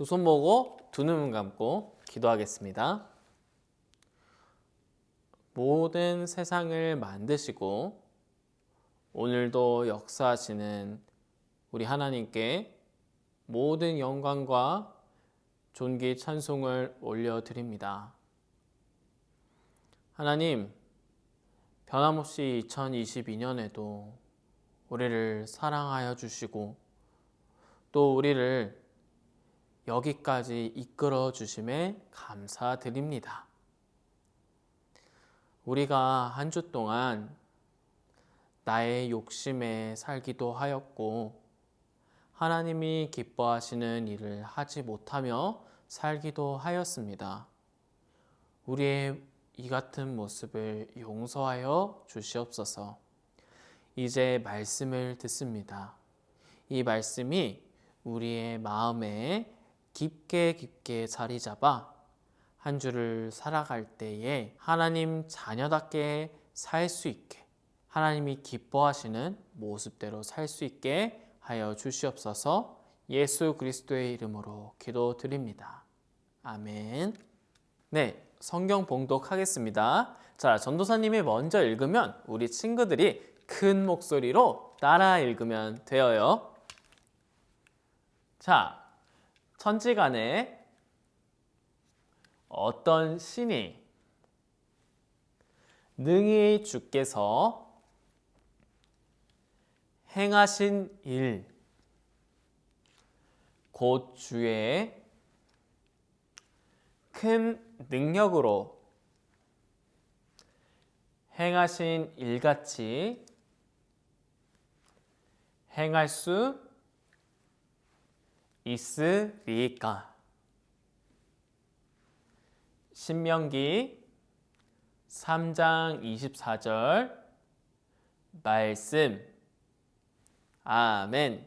두 손 모으고 두 눈 감고 기도하겠습니다. 모든 세상을 만드시고 오늘도 역사하시는 우리 하나님께 모든 영광과 존귀 찬송을 올려드립니다. 하나님, 변함없이 2022년에도 우리를 사랑하여 주시고 또 우리를 여기까지 이끌어 주심에 감사드립니다. 우리가 한 주 동안 나의 욕심에 살기도 하였고 하나님이 기뻐하시는 일을 하지 못하며 살기도 하였습니다. 우리의 이 같은 모습을 용서하여 주시옵소서. 이제 말씀을 듣습니다. 이 말씀이 우리의 마음에 깊게 자리 잡아 한 주를 살아갈 때에 하나님 자녀답게 살 수 있게, 하나님이 기뻐하시는 모습대로 살 수 있게 하여 주시옵소서. 예수 그리스도의 이름으로 기도드립니다. 아멘. 네, 성경 봉독하겠습니다. 자, 전도사님이 먼저 읽으면 우리 친구들이 큰 목소리로 따라 읽으면 되어요. 자, 천지간에 어떤 신이 능히 주께서 행하신 일, 곧 주의 큰 능력으로 행하신 일같이 행할 수 있으리까? 신명기 3장 24절 말씀. 아멘.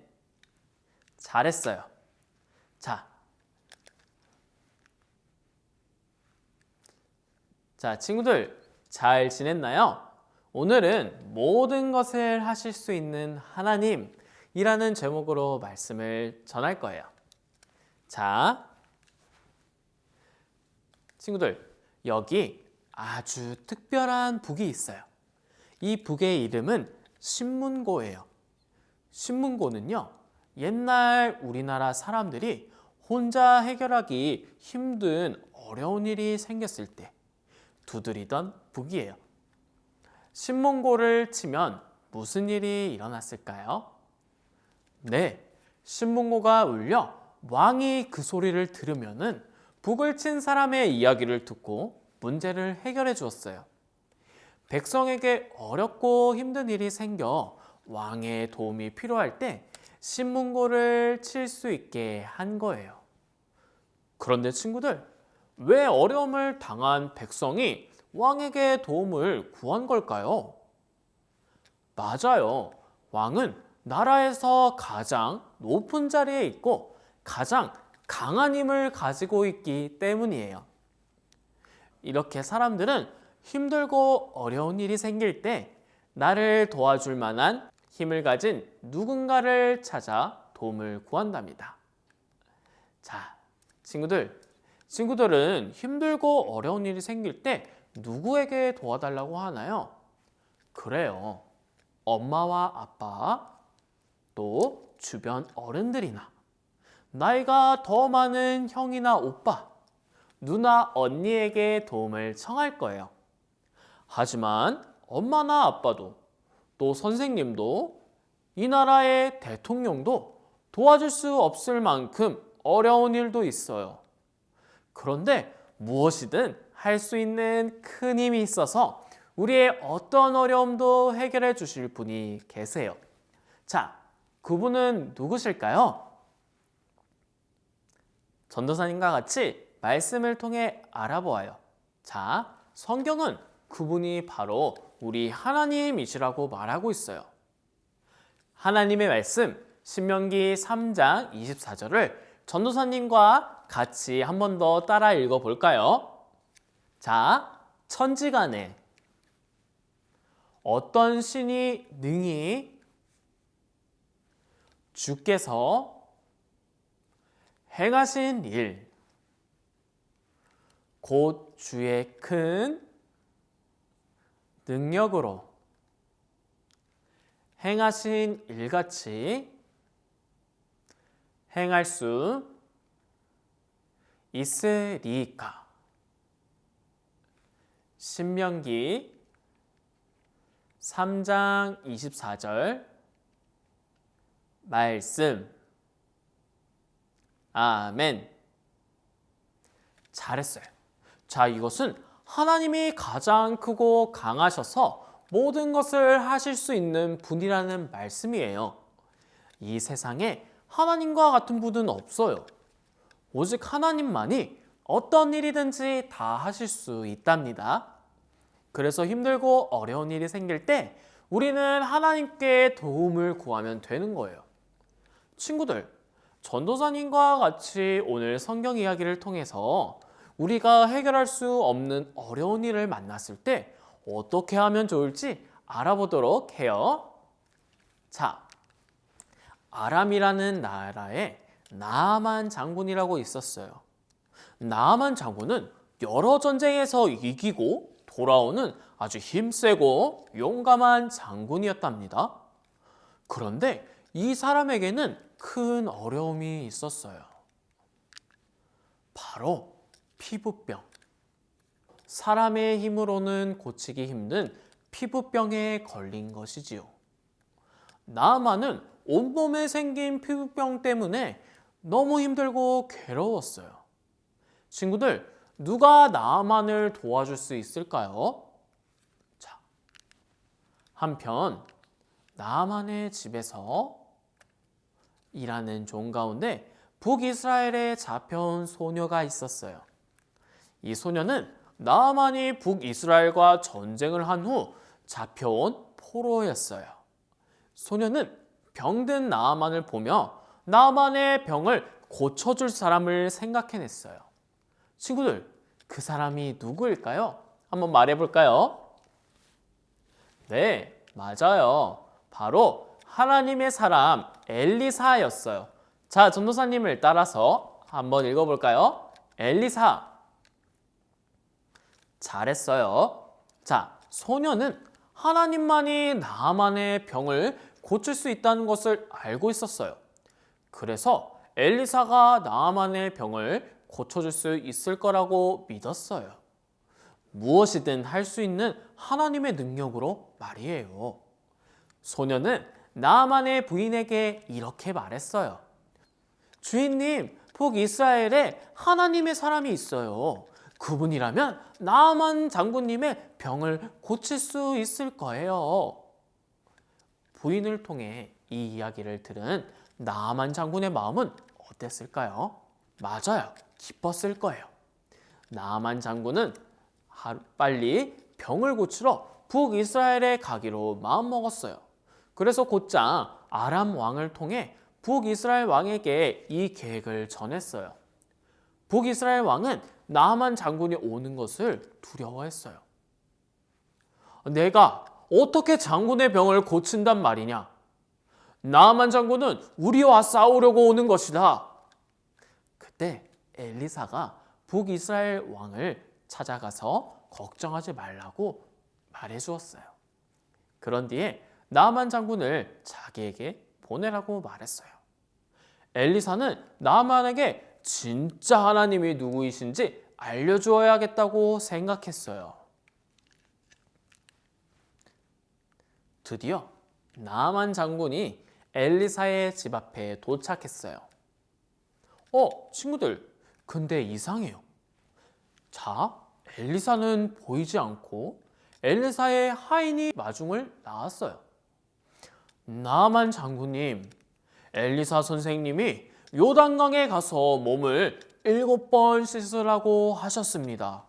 잘했어요. 자, 친구들 잘 지냈나요? 오늘은 모든 것을 하실 수 있는 하나님이라는 제목으로 말씀을 전할 거예요. 자, 친구들, 여기 아주 특별한 북이 있어요. 이 북의 이름은 신문고예요. 신문고는요, 옛날 우리나라 사람들이 혼자 해결하기 힘든 어려운 일이 생겼을 때 두드리던 북이에요. 신문고를 치면 무슨 일이 일어났을까요? 네, 신문고가 울려 왕이 그 소리를 들으면은 북을 친 사람의 이야기를 듣고 문제를 해결해 주었어요. 백성에게 어렵고 힘든 일이 생겨 왕의 도움이 필요할 때 신문고를 칠 수 있게 한 거예요. 그런데 친구들, 왜 어려움을 당한 백성이 왕에게 도움을 구한 걸까요? 맞아요. 왕은 나라에서 가장 높은 자리에 있고 가장 강한 힘을 가지고 있기 때문이에요. 이렇게 사람들은 힘들고 어려운 일이 생길 때 나를 도와줄 만한 힘을 가진 누군가를 찾아 도움을 구한답니다. 자, 친구들은 힘들고 어려운 일이 생길 때 누구에게 도와달라고 하나요? 그래요. 엄마와 아빠, 또 주변 어른들이나 나이가 더 많은 형이나 오빠, 누나, 언니에게 도움을 청할 거예요. 하지만 엄마나 아빠도, 또 선생님도, 이 나라의 대통령도 도와줄 수 없을 만큼 어려운 일도 있어요. 그런데 무엇이든 할 수 있는 큰 힘이 있어서 우리의 어떤 어려움도 해결해 주실 분이 계세요. 자, 그분은 누구실까요? 전도사님과 같이 말씀을 통해 알아보아요. 자, 성경은 그분이 바로 우리 하나님이시라고 말하고 있어요. 하나님의 말씀 신명기 3장 24절을 전도사님과 같이 한 번 더 따라 읽어볼까요? 자, 천지간에 어떤 신이 능히 주께서 행하신 일, 곧 주의 큰 능력으로 행하신 일같이 행할 수 있으리까. 신명기 3장 24절 말씀. 아멘. 잘했어요. 자, 이것은 하나님이 가장 크고 강하셔서 모든 것을 하실 수 있는 분이라는 말씀이에요. 이 세상에 하나님과 같은 분은 없어요. 오직 하나님만이 어떤 일이든지 다 하실 수 있답니다. 그래서 힘들고 어려운 일이 생길 때 우리는 하나님께 도움을 구하면 되는 거예요. 친구들, 전도사님과 같이 오늘 성경 이야기를 통해서 우리가 해결할 수 없는 어려운 일을 만났을 때 어떻게 하면 좋을지 알아보도록 해요. 자, 아람이라는 나라에 나아만 장군이라고 있었어요. 나아만 장군은 여러 전쟁에서 이기고 돌아오는 아주 힘세고 용감한 장군이었답니다. 그런데 이 사람에게는 큰 어려움이 있었어요. 바로 피부병. 사람의 힘으로는 고치기 힘든 피부병에 걸린 것이지요. 나아만은 온몸에 생긴 피부병 때문에 너무 힘들고 괴로웠어요. 친구들, 누가 나아만을 도와줄 수 있을까요? 자, 한편 나아만의 집에서 일하는 종 가운데 북이스라엘에 잡혀온 소녀가 있었어요. 이 소녀는 나아만이 북이스라엘과 전쟁을 한 후 잡혀온 포로였어요. 소녀는 병든 나아만을 보며 나아만의 병을 고쳐줄 사람을 생각해냈어요. 친구들, 그 사람이 누구일까요? 한번 말해볼까요? 네, 맞아요. 바로 하나님의 사람 엘리사였어요. 자, 전도사님을 따라서 한번 읽어볼까요? 엘리사. 잘했어요. 자, 소녀는 하나님만이 나아만의 병을 고칠 수 있다는 것을 알고 있었어요. 그래서 엘리사가 나아만의 병을 고쳐줄 수 있을 거라고 믿었어요. 무엇이든 할 수 있는 하나님의 능력으로 말이에요. 소녀는 나아만의 부인에게 이렇게 말했어요. 주인님, 북이스라엘에 하나님의 사람이 있어요. 그분이라면 나아만 장군님의 병을 고칠 수 있을 거예요. 부인을 통해 이 이야기를 들은 나아만 장군의 마음은 어땠을까요? 맞아요. 기뻤을 거예요. 나아만 장군은 빨리 병을 고치러 북이스라엘에 가기로 마음먹었어요. 그래서 곧장 아람 왕을 통해 북이스라엘 왕에게 이 계획을 전했어요. 북이스라엘 왕은 나아만 장군이 오는 것을 두려워했어요. 내가 어떻게 장군의 병을 고친단 말이냐? 나아만 장군은 우리와 싸우려고 오는 것이다. 그때 엘리사가 북이스라엘 왕을 찾아가서 걱정하지 말라고 말해주었어요. 그런 뒤에 나아만 장군을 자기에게 보내라고 말했어요. 엘리사는 나아만에게 진짜 하나님이 누구이신지 알려주어야겠다고 생각했어요. 드디어 나아만 장군이 엘리사의 집 앞에 도착했어요. 친구들, 근데 이상해요. 자, 엘리사는 보이지 않고 엘리사의 하인이 마중을 나왔어요. 나아만 장군님, 엘리사 선생님이 요단강에 가서 몸을 7번 씻으라고 하셨습니다.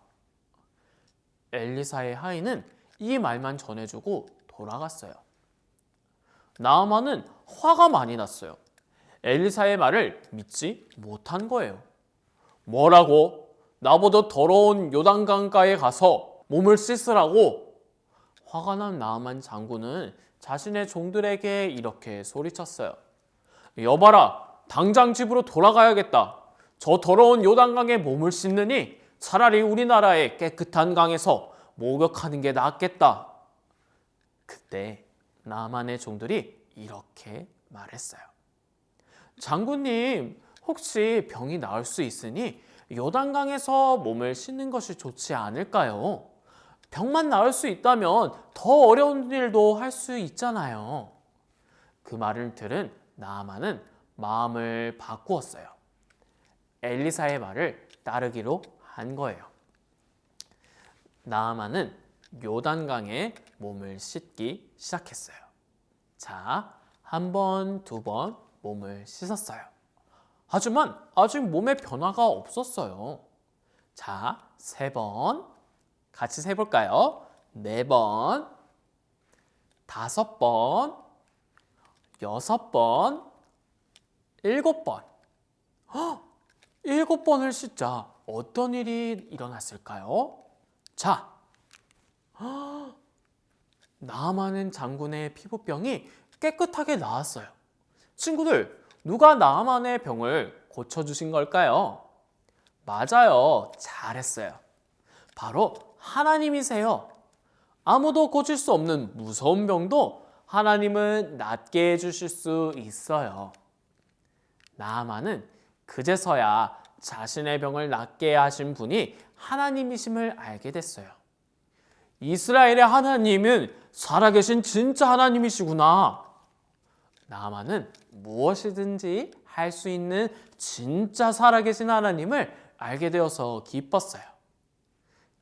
엘리사의 하인은 이 말만 전해주고 돌아갔어요. 나아만은 화가 많이 났어요. 엘리사의 말을 믿지 못한 거예요. 뭐라고? 나보다 더러운 요단강가에 가서 몸을 씻으라고? 화가 난 나아만 장군은 자신의 종들에게 이렇게 소리쳤어요. 여봐라, 당장 집으로 돌아가야겠다. 저 더러운 요단강에 몸을 씻느니 차라리 우리나라의 깨끗한 강에서 목욕하는 게 낫겠다. 그때 나만의 종들이 이렇게 말했어요. 장군님, 혹시 병이 나을 수 있으니 요단강에서 몸을 씻는 것이 좋지 않을까요? 병만 나을 수 있다면 더 어려운 일도 할 수 있잖아요. 그 말을 들은 나아만은 마음을 바꾸었어요. 엘리사의 말을 따르기로 한 거예요. 나아만은 요단강에 몸을 씻기 시작했어요. 자, 한 번, 두 번 몸을 씻었어요. 하지만 아직 몸에 변화가 없었어요. 자, 세 번, 같이 세볼까요? 네 번, 다섯 번, 여섯 번, 일곱 번. 일곱 번을 씻자 어떤 일이 일어났을까요? 자, 나아만 장군의 피부병이 깨끗하게 나았어요. 친구들, 누가 나아만의 병을 고쳐주신 걸까요? 맞아요. 잘했어요. 바로 하나님이세요. 아무도 고칠 수 없는 무서운 병도 하나님은 낫게 해주실 수 있어요. 나아만은 그제서야 자신의 병을 낫게 하신 분이 하나님이심을 알게 됐어요. 이스라엘의 하나님은 살아계신 진짜 하나님이시구나. 나아만은 무엇이든지 할 수 있는 진짜 살아계신 하나님을 알게 되어서 기뻤어요.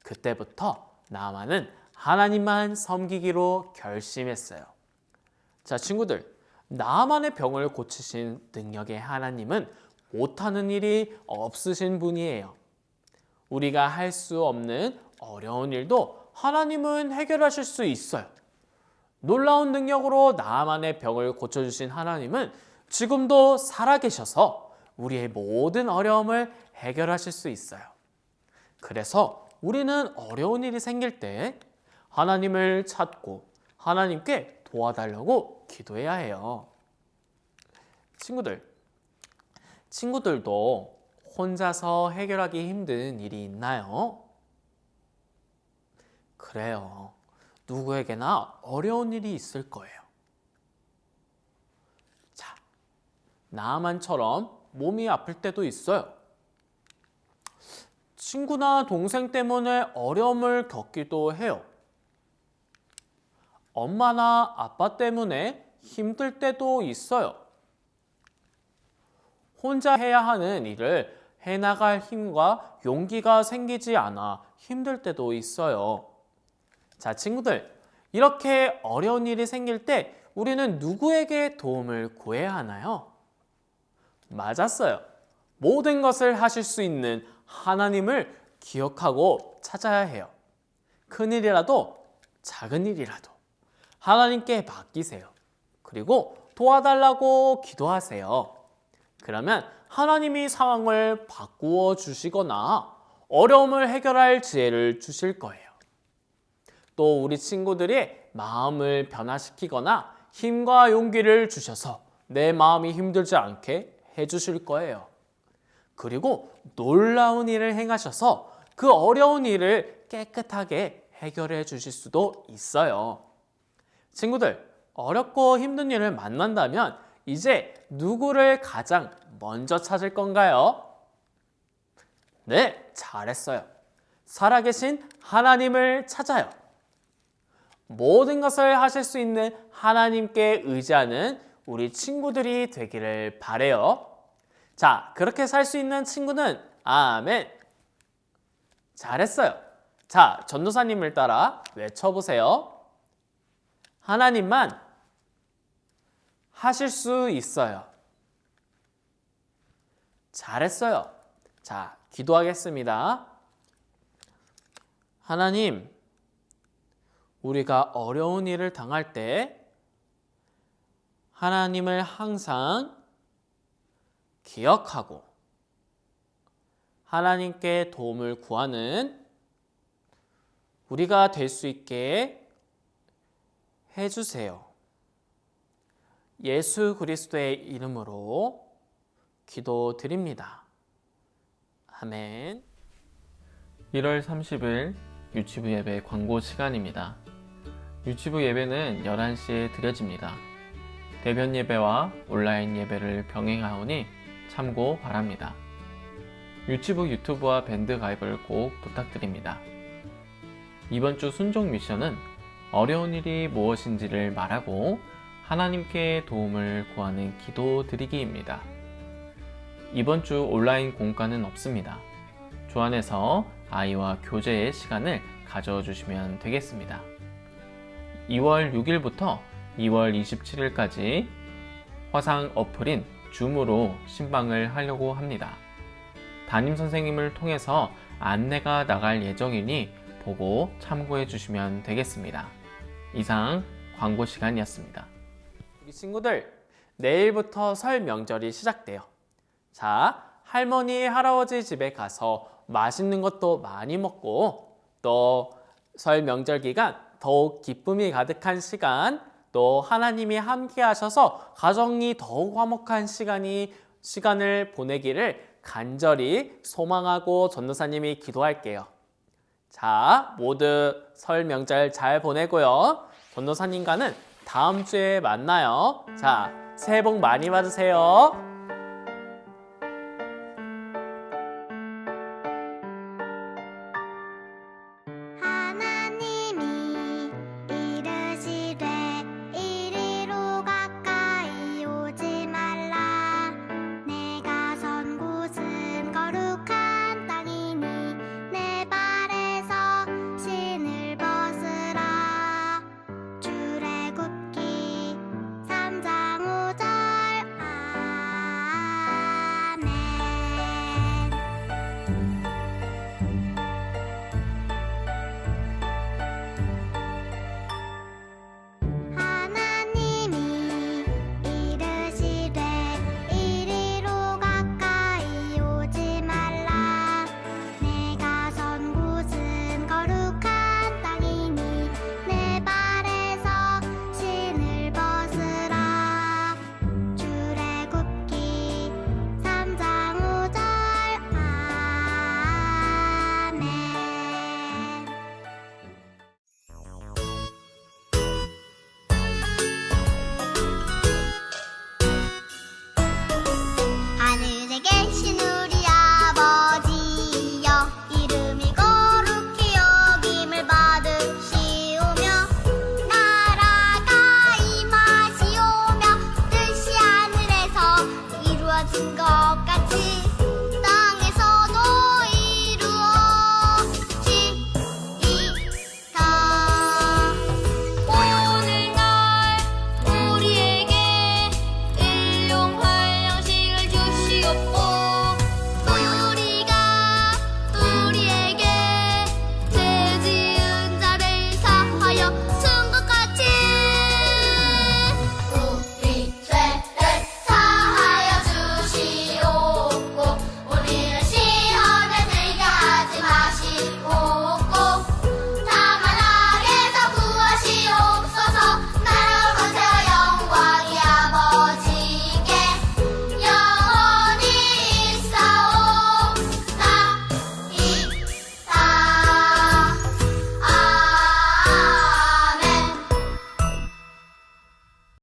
그때부터 나아만은 하나님만 섬기기로 결심했어요. 자, 친구들, 나아만의 병을 고치신 능력의 하나님은 못하는 일이 없으신 분이에요. 우리가 할 수 없는 어려운 일도 하나님은 해결하실 수 있어요. 놀라운 능력으로 나아만의 병을 고쳐주신 하나님은 지금도 살아계셔서 우리의 모든 어려움을 해결하실 수 있어요. 그래서 우리는 어려운 일이 생길 때 하나님을 찾고 하나님께 도와달라고 기도해야 해요. 친구들도 혼자서 해결하기 힘든 일이 있나요? 그래요. 누구에게나 어려운 일이 있을 거예요. 자, 나아만처럼 몸이 아플 때도 있어요. 친구나 동생 때문에 어려움을 겪기도 해요. 엄마나 아빠 때문에 힘들 때도 있어요. 혼자 해야 하는 일을 해나갈 힘과 용기가 생기지 않아 힘들 때도 있어요. 자, 친구들, 이렇게 어려운 일이 생길 때 우리는 누구에게 도움을 구해야 하나요? 맞았어요. 모든 것을 하실 수 있는 하나님을 기억하고 찾아야 해요. 큰 일이라도 작은 일이라도 하나님께 맡기세요. 그리고 도와달라고 기도하세요. 그러면 하나님이 상황을 바꾸어 주시거나 어려움을 해결할 지혜를 주실 거예요. 또 우리 친구들이 마음을 변화시키거나 힘과 용기를 주셔서 내 마음이 힘들지 않게 해주실 거예요. 그리고 놀라운 일을 행하셔서 그 어려운 일을 깨끗하게 해결해 주실 수도 있어요. 친구들, 어렵고 힘든 일을 만난다면 이제 누구를 가장 먼저 찾을 건가요? 네, 잘했어요. 살아계신 하나님을 찾아요. 모든 것을 하실 수 있는 하나님께 의지하는 우리 친구들이 되기를 바래요. 자, 그렇게 살 수 있는 친구는 아멘. 잘했어요. 자, 전도사님을 따라 외쳐보세요. 하나님만 하실 수 있어요. 잘했어요. 자, 기도하겠습니다. 하나님, 우리가 어려운 일을 당할 때 하나님을 항상 기억하고 하나님께 도움을 구하는 우리가 될 수 있게 해주세요. 예수 그리스도의 이름으로 기도드립니다. 아멘. 1월 30일 유치부 예배 광고 시간입니다. 유치부 예배는 11시에 드려집니다. 대변 예배와 온라인 예배를 병행하오니 참고 바랍니다. 유치부 유튜브와 밴드 가입을 꼭 부탁드립니다. 이번 주 순종 미션은 어려운 일이 무엇인지를 말하고 하나님께 도움을 구하는 기도 드리기입니다. 이번 주 온라인 공과는 없습니다. 주 안에서 아이와 교제의 시간을 가져주시면 되겠습니다. 2월 6일부터 2월 27일까지 화상 어플인 줌으로 신방을 하려고 합니다. 담임 선생님을 통해서 안내가 나갈 예정이니 보고 참고해 주시면 되겠습니다. 이상 광고 시간이었습니다. 우리 친구들, 내일부터 설 명절이 시작돼요. 자, 할머니, 할아버지 집에 가서 맛있는 것도 많이 먹고 또 설 명절 기간 더욱 기쁨이 가득한 시간, 또 하나님이 함께 하셔서 가정이 더욱 화목한 시간을 보내기를 간절히 소망하고 전도사님이 기도할게요. 자, 모두 설 명절 잘 보내고요. 전도사님과는 다음 주에 만나요. 자, 새해 복 많이 받으세요.